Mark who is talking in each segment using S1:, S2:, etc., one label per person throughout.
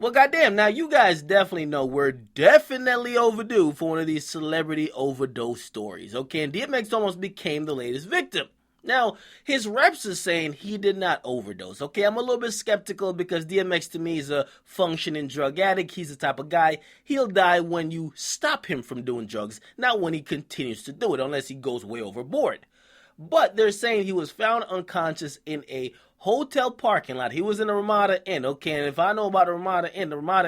S1: Well, goddamn, now you guys definitely know we're definitely overdue for one of these celebrity overdose stories, okay? And DMX almost became the latest victim. Now, his reps are saying he did not overdose, okay? I'm a little bit skeptical because DMX to me is a functioning drug addict. He's the type of guy, he'll die when you stop him from doing drugs, not when he continues to do it, unless he goes way overboard. But they're saying he was found unconscious in a hotel parking lot. He was in the Ramada Inn, okay? And if I know about the Ramada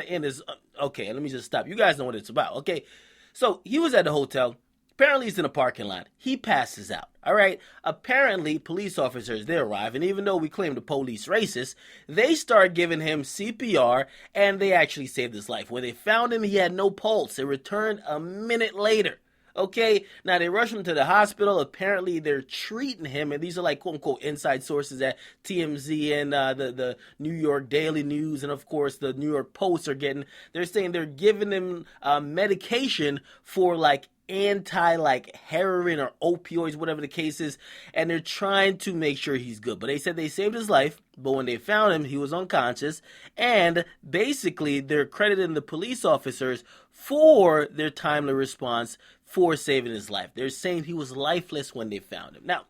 S1: Inn is, okay, let me just stop. You guys know what it's about, okay? So he was at the hotel. Apparently he's in a parking lot. He passes out, all right? Apparently, police officers, they arrive, and even though we claim the police racist, they start giving him CPR, and they actually saved his life. When they found him, he had no pulse. It returned a minute later. Okay, now they rush him to the hospital. Apparently, they're treating him, and these are like quote-unquote inside sources at TMZ and the New York Daily News, and of course the New York Post are getting. They're saying they're giving him medication for like anti heroin or opioids, whatever the case is, and they're trying to make sure he's good. But they said they saved his life, but when they found him, he was unconscious, and basically they're crediting the police officers for their timely response for saving his life. They're saying he was lifeless when they found him. Now,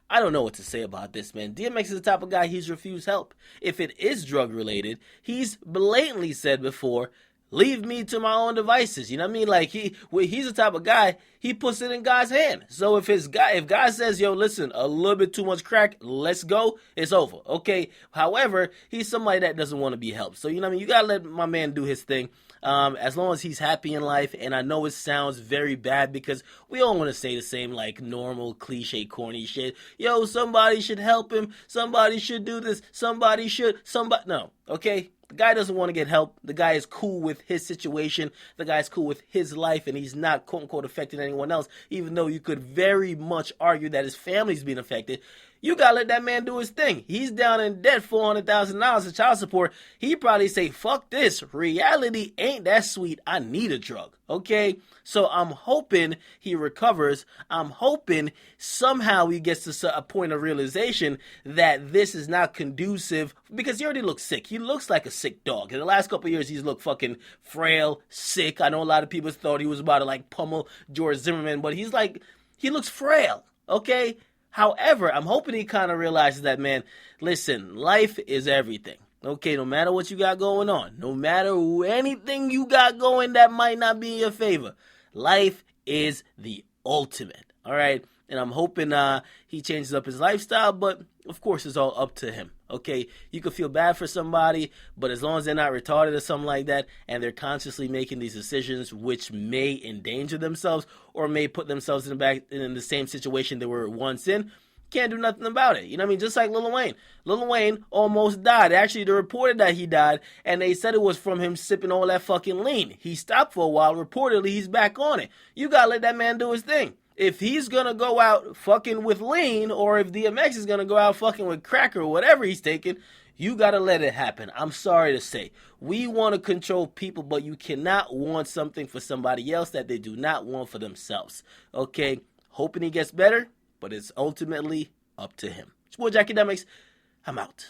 S1: I don't know what to say about this, man. DMX is the type of guy, he's refused help. If it is drug related, he's blatantly said before, leave me to my own devices. You know what I mean? Like he's the type of guy, he puts it in God's hand. So if God says, yo, listen, a little bit too much crack, let's go, it's over. Okay. However, he's somebody that doesn't want to be helped. So you know what I mean? You gotta let my man do his thing. As long as he's happy in life, and I know it sounds very bad because we all want to say the same like normal cliche corny shit. Yo, somebody should help him. Somebody should do this. No, okay? The guy doesn't want to get help. The guy is cool with his situation. The guy's cool with his life, and he's not quote-unquote affecting anyone else, even though you could very much argue that his family's being affected. You gotta let that man do his thing. He's down in debt, $400,000 of child support. He probably say, fuck this. Reality ain't that sweet. I need a drug. Okay? So I'm hoping he recovers. I'm hoping somehow he gets to a point of realization that this is not conducive, because he already looks sick. He looks like a sick dog. In the last couple of years, he's looked fucking frail, sick. I know a lot of people thought he was about to like pummel George Zimmerman, but he looks frail. Okay? However, I'm hoping he kind of realizes that, man, listen, life is everything. Okay, no matter what you got going on, no matter anything you got going that might not be in your favor, life is the ultimate, all right? And I'm hoping he changes up his lifestyle, but of course it's all up to him, okay? You could feel bad for somebody, but as long as they're not retarded or something like that, and they're consciously making these decisions which may endanger themselves or may put themselves in the same situation they were once in, can't do nothing about it. You know what I mean? Just like Lil Wayne. Lil Wayne almost died. Actually, they reported that he died, and they said it was from him sipping all that fucking lean. He stopped for a while. Reportedly, he's back on it. You gotta let that man do his thing. If he's gonna go out fucking with lean, or if DMX is gonna go out fucking with crack or whatever he's taking, you gotta let it happen. I'm sorry to say. We want to control people, but you cannot want something for somebody else that they do not want for themselves. Okay? Hoping he gets better, but it's ultimately up to him. It's your boy Akademiks. I'm out.